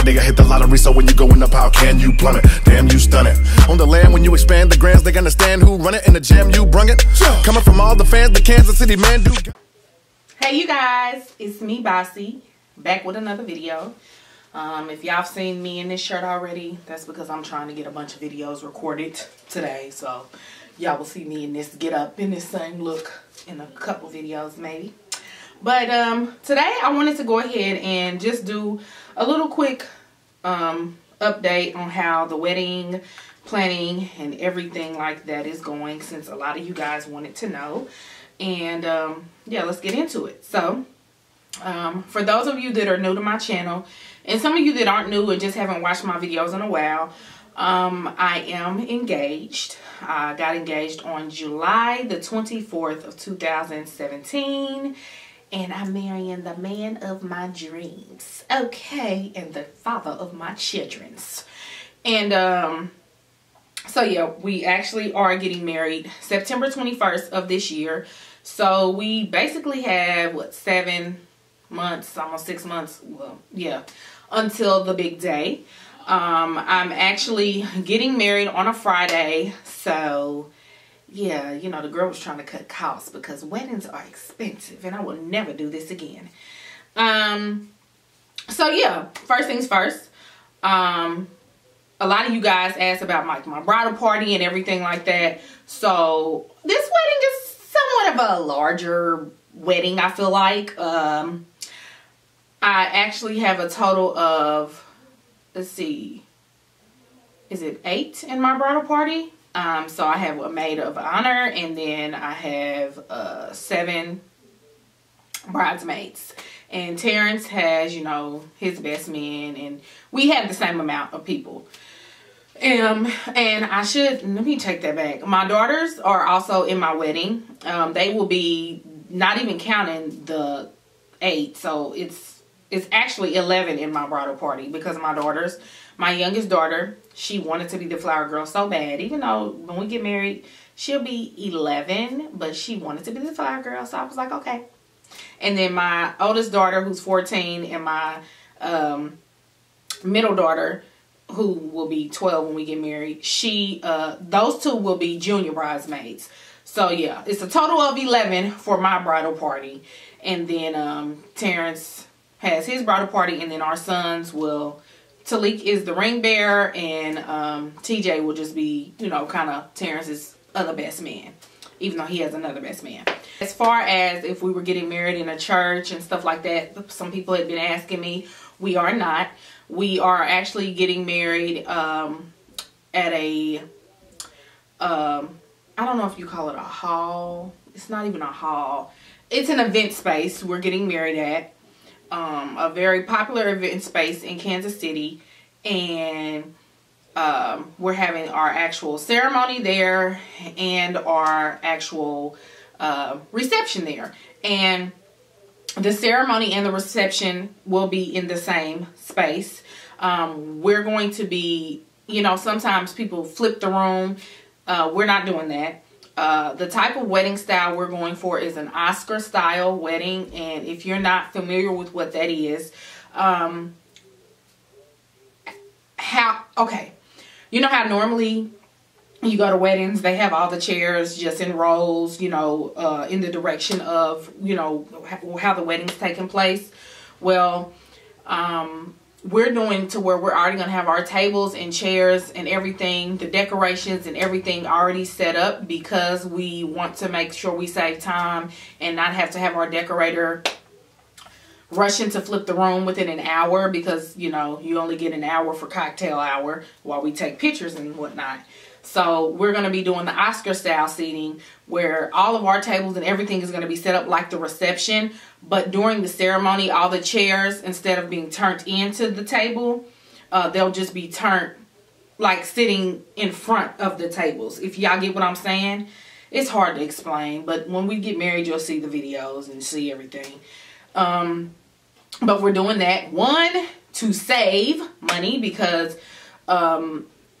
nigga hit the lottery, so when you going up, how can you plummet? Damn, you stun it. On the land, when you expand the grands, they understand who run it. In the jam, you brung it. Coming from all the fans, the Kansas City man do. Hey you guys, it's me, Bossy, back with another video. If y'all have seen me in this shirt already, that's because I'm trying to get a bunch of videos recorded today. So y'all will see me in this get up in this same look in a couple videos maybe. But today I wanted to go ahead and just do a little quick update on how the wedding planning and everything like that is going, since a lot of you guys wanted to know. And yeah, let's get into it. So for those of you that are new to my channel, and some of you that aren't new and just haven't watched my videos in a while, I am engaged. I got engaged on July the 24th of 2017. And I'm marrying the man of my dreams. Okay. And the father of my children's. And so yeah, we actually are getting married September 21st of this year. So we basically have, what, 7 months, almost 6 months, well, yeah, until the big day. I'm actually getting married on a Friday, so yeah, you know, the girl was trying to cut costs because weddings are expensive and I will never do this again. So yeah, first things first, a lot of you guys asked about my bridal party and everything like that. So this wedding is somewhat of a larger wedding, I feel like. I actually have a total of, let's see, is it 8 in my bridal party? So I have a maid of honor, and then I have 7 bridesmaids. And Terrence has, you know, his best man, and we have the same amount of people. And I should, let me take that back. My daughters are also in my wedding. They will be, not even counting the 8, so it's actually 11 in my bridal party, because my daughters, my youngest daughter, she wanted to be the flower girl so bad. Even though when we get married, she'll be 11, but she wanted to be the flower girl, so I was like, okay. And then my oldest daughter, who's 14, and my middle daughter, who will be 12 when we get married, she, those two will be junior bridesmaids. So yeah, it's a total of 11 for my bridal party. And then Terrence has his bridal party, and then our sons will, Talik is the ring bearer, and TJ will just be, you know, kind of Terrence's other best man, even though he has another best man. As far as if we were getting married in a church and stuff like that, some people had been asking me. We are not. We are actually getting married at a, I don't know if you call it a hall. It's not even a hall. It's an event space we're getting married at. A very popular event space in Kansas City, and we're having our actual ceremony there and our actual reception there. And the ceremony and the reception will be in the same space. We're going to be, you know, sometimes people flip the room. We're not doing that. The type of wedding style we're going for is an Oscar style wedding. And if you're not familiar with what that is, okay, you know how normally you go to weddings, they have all the chairs just in rows, you know, in the direction of, you know, how the wedding's taking place. Well, we're doing to where we're already going to have our tables and chairs and everything, the decorations and everything already set up, because we want to make sure we save time and not have to have our decorator rushing to flip the room within an hour, because, you know, you only get an hour for cocktail hour while we take pictures and whatnot. So we're going to be doing the Oscar style seating, where all of our tables and everything is going to be set up like the reception. But during the ceremony, all the chairs, instead of being turned into the table, they'll just be turned, like sitting in front of the tables. If y'all get what I'm saying, it's hard to explain. But when we get married, you'll see the videos and see everything. But we're doing that, one, to save money, because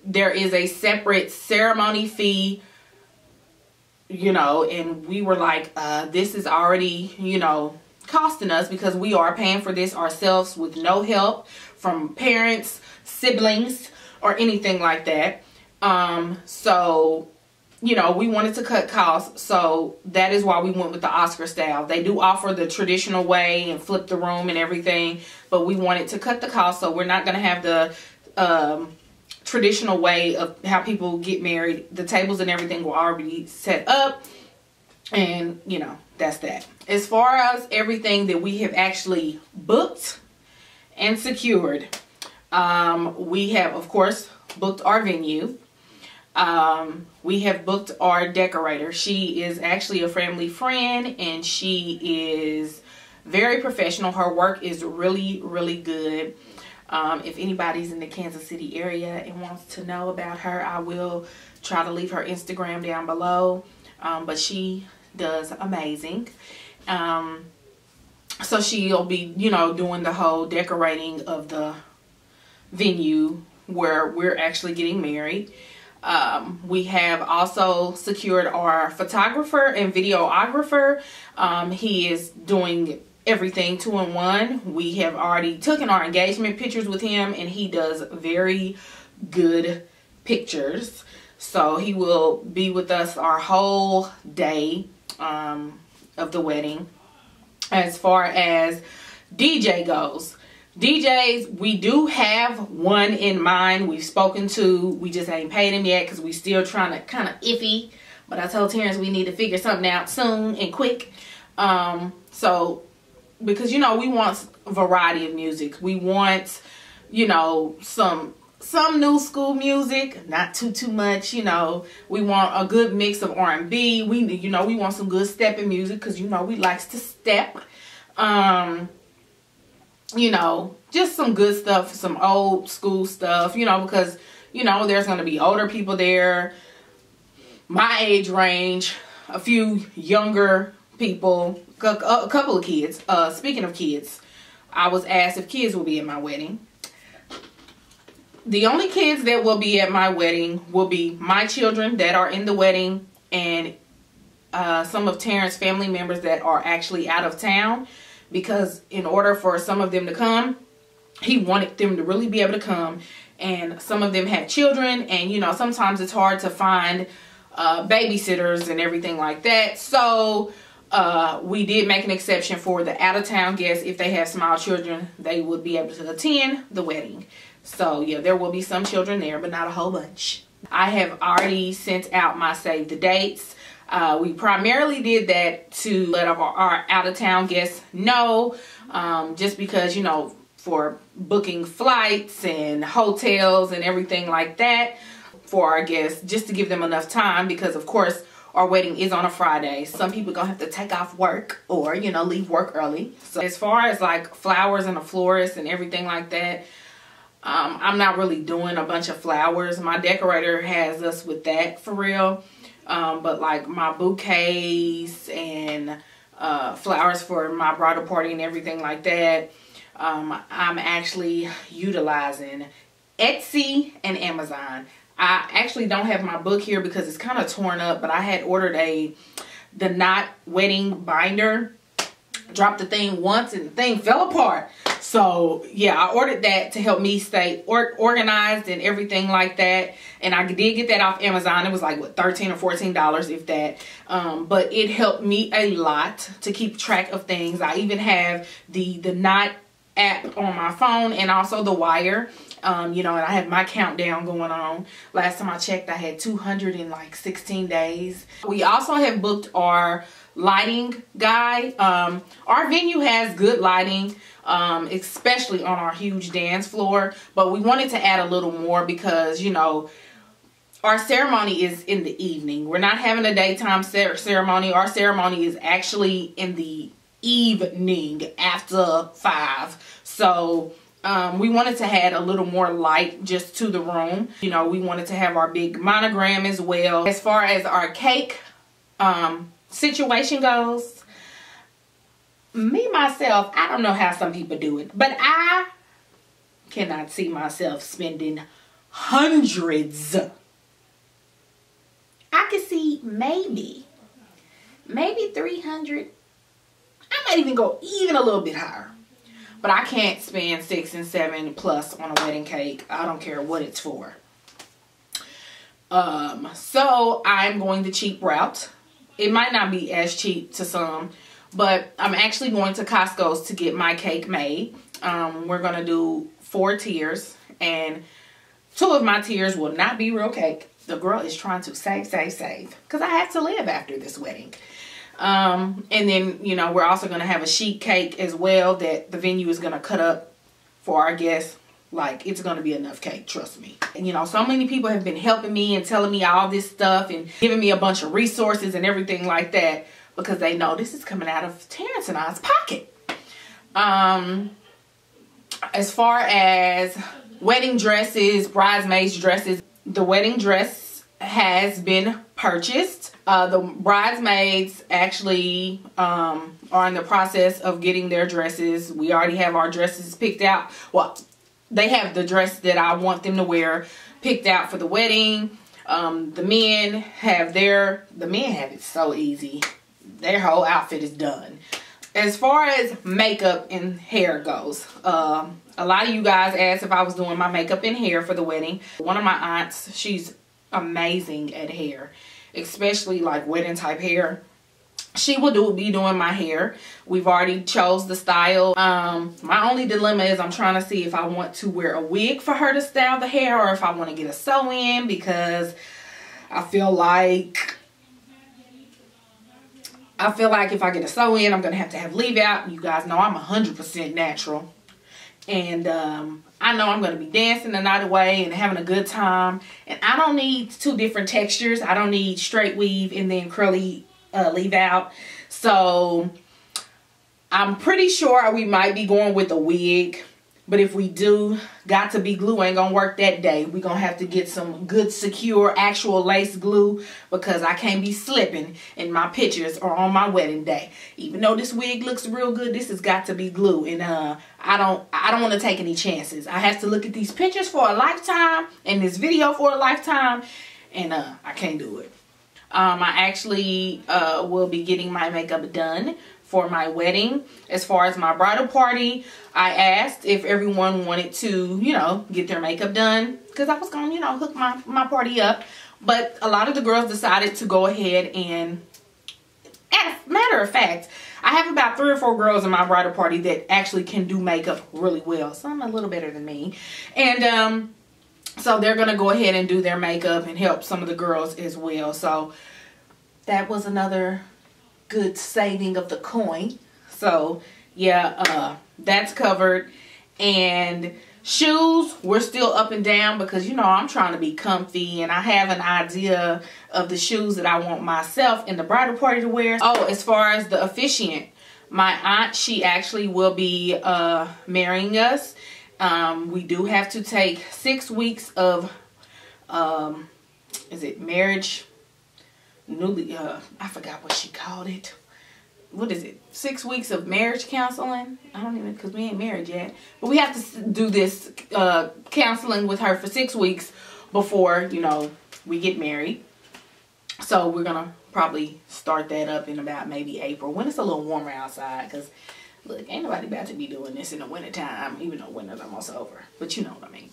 there is a separate ceremony fee, you know, and we were like, this is already, you know, costing us, because we are paying for this ourselves with no help from parents, siblings, or anything like that. So, you know, we wanted to cut costs, so that is why we went with the Oscar style. They do offer the traditional way and flip the room and everything, but we wanted to cut the cost, so we're not going to have the traditional way of how people get married. The tables and everything will already set up, and, you know, that's that. As far as everything that we have actually booked and secured, we have, of course, booked our venue. We have booked our decorator. She is actually a family friend, and she is very professional. Her work is really, really good. If anybody's in the Kansas City area and wants to know about her, I will try to leave her Instagram down below. But she does amazing. So she'll be, you know, doing the whole decorating of the venue where we're actually getting married. We have also secured our photographer and videographer. He is doing everything 2-in-1. We have already taken our engagement pictures with him, and he does very good pictures. So he will be with us our whole day of the wedding. As far as DJ goes, DJs, we do have one in mind. We've spoken to, we just ain't paid him yet because we still trying to kind of iffy. But I told Terrence we need to figure something out soon and quick. So, because, you know, we want a variety of music. We want, you know, some new school music, not too much, you know. We want a good mix of R&B. We want some good stepping music because, you know, we likes to step. You know, just some good stuff, some old school stuff, you know, because, you know, there's going to be older people there, my age range, a few younger people, a couple of kids. Speaking of kids, I was asked if kids will be at my wedding. The only kids that will be at my wedding will be my children that are in the wedding, and some of Terrence's family members that are actually out of town. Because in order for some of them to come, he wanted them to really be able to come. And some of them have children, and, you know, sometimes it's hard to find babysitters and everything like that. So we did make an exception for the out-of-town guests. If they have small children, they would be able to attend the wedding. So yeah, there will be some children there, but not a whole bunch. I have already sent out my save the dates. We primarily did that to let our out-of-town guests know, just because, you know, for booking flights and hotels and everything like that for our guests, just to give them enough time, because of course our wedding is on a Friday. Some people gonna have to take off work or, you know, leave work early. So as far as like flowers and a florist and everything like that, I'm not really doing a bunch of flowers. My decorator has us with that for real. But like my bouquets and flowers for my bridal party and everything like that, I'm actually utilizing Etsy and Amazon. I actually don't have my book here because it's kind of torn up, but I had ordered the knot wedding binder. Dropped the thing once and the thing fell apart. So yeah, I ordered that to help me stay organized and everything like that. And I did get that off Amazon. It was like, what, $13 or $14, if that. But it helped me a lot to keep track of things. I even have the knot app on my phone, and also the wire. You know, and I have my countdown going on. Last time I checked, I had 216 days. We also have booked our lighting guy. Our venue has good lighting, especially on our huge dance floor, but we wanted to add a little more because, you know, our ceremony is in the evening. We're not having a daytime ceremony. Our ceremony is actually in the evening after 5. So we wanted to add a little more light just to the room. You know, we wanted to have our big monogram as well. As far as our cake situation goes, me myself, I don't know how some people do it, but I cannot see myself spending hundreds. I could see maybe 300. I might even go even a little bit higher. but I can't spend $6 and $7 plus on a wedding cake. I don't care what it's for. So I'm going the cheap route. It might not be as cheap to some, but I'm actually going to Costco's to get my cake made. We're going to do 4 tiers, and 2 of my tiers will not be real cake. The girl is trying to save, because I have to live after this wedding. And then, you know, we're also going to have a sheet cake as well that the venue is going to cut up for our guests. Like, it's going to be enough cake, trust me. And, you know, so many people have been helping me and telling me all this stuff and giving me a bunch of resources and everything like that, because they know this is coming out of Terrence and I's pocket. As far as wedding dresses, bridesmaids dresses, the wedding dress has been purchased. The bridesmaids actually are in the process of getting their dresses. We already have our dresses picked out. Well, they have the dress that I want them to wear picked out for the wedding. The men have it so easy. Their whole outfit is done. As far as makeup and hair goes, a lot of you guys asked if I was doing my makeup and hair for the wedding. One of my aunts, she's amazing at hair, especially like wedding type hair. She will be doing my hair. We've already chose the style. My only dilemma is I'm trying to see if I want to wear a wig for her to style the hair, or if I want to get a sew-in, because I feel like if I get a sew-in, I'm going to have leave out. You guys know I'm 100% natural. And I know I'm going to be dancing the night away and having a good time. And I don't need 2 different textures. I don't need straight weave and then curly leave out. So I'm pretty sure we might be going with a wig. But if we do, got to be glue ain't gonna work that day. We're gonna have to get some good, secure, actual lace glue, because I can't be slipping in my pictures or on my wedding day. Even though this wig looks real good, this has got to be glue. And I don't want to take any chances. I have to look at these pictures for a lifetime and this video for a lifetime, and I can't do it. I actually will be getting my makeup done for my wedding. As far as my bridal party, I asked if everyone wanted to, you know, get their makeup done, because I was going to, you know, hook my party up. But a lot of the girls decided to go ahead and, as a matter of fact, I have about 3 or 4 girls in my bridal party that actually can do makeup really well. Some a little better than me. And so they're going to go ahead and do their makeup and help some of the girls as well. So that was another good saving of the coin. So yeah, that's covered. And shoes, we're still up and down, because, you know, I'm trying to be comfy and I have an idea of the shoes that I want myself and the bridal party to wear. Oh, as far as the officiant, my aunt, she actually will be marrying us. We do have to take 6 weeks of is it marriage newly, I forgot what she called it. What is it? 6 weeks of marriage counseling? I don't even, because we ain't married yet. But we have to do this counseling with her for 6 weeks before, you know, we get married. So we're going to probably start that up in about maybe April, when it's a little warmer outside. Because, look, ain't nobody about to be doing this in the wintertime, even though winter's almost over. But you know what I mean.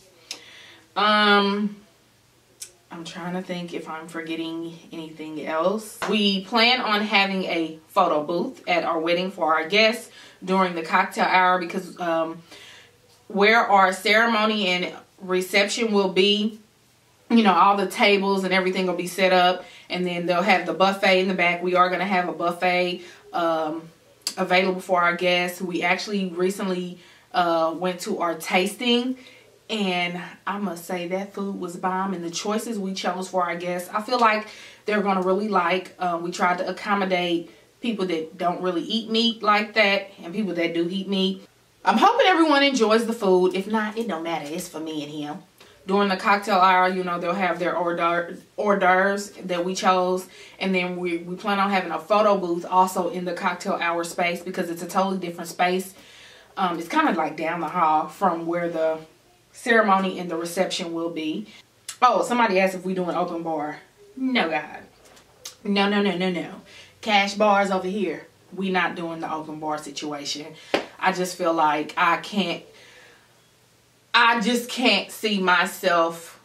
I'm trying to think if I'm forgetting anything else. We plan on having a photo booth at our wedding for our guests during the cocktail hour, because where our ceremony and reception will be, you know, all the tables and everything will be set up, and then they'll have the buffet in the back. We are going to have a buffet available for our guests. We actually recently went to our tasting, and I must say that food was bomb, and the choices we chose for our guests, I feel like they're going to really like. We tried to accommodate people that don't really eat meat like that, and people that do eat meat. I'm hoping everyone enjoys the food. If not, it don't matter. It's for me and him. During the cocktail hour, you know, they'll have their hors d'oeuvres that we chose. And then we plan on having a photo booth also in the cocktail hour space, because it's a totally different space. It's kind of like down the hall from where the ceremony and the reception will be. Oh, somebody asked if we do an open bar. No, God. No. Cash bars over here. We not doing the open bar situation. I just feel like I just can't see myself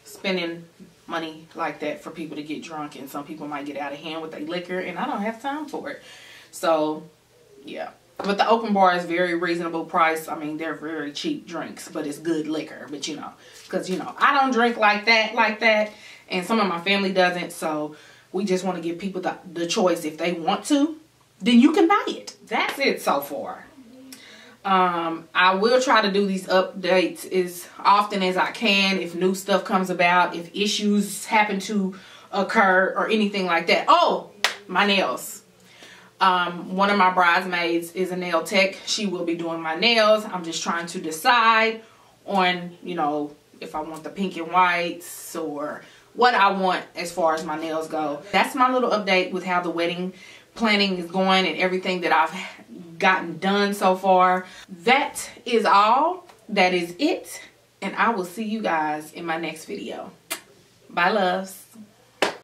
spending money like that for people to get drunk, and some people might get out of hand with their liquor, and I don't have time for it. So yeah, but the open bar is very reasonable price. I mean, they're very cheap drinks, but it's good liquor. But you know, because you know, I don't drink like that, and some of my family doesn't, so we just want to give people the choice. If they want to, then you can buy it. That's it so far. I will try to do these updates as often as I can if new stuff comes about, if issues happen to occur or anything like that. Oh, my nails. One of my bridesmaids is a nail tech. She will be doing my nails. I'm just trying to decide on, you know, if I want the pink and whites or what I want as far as my nails go. That's my little update with how the wedding planning is going and everything that I've gotten done so far. That is all. That is it. And I will see you guys in my next video. Bye, loves.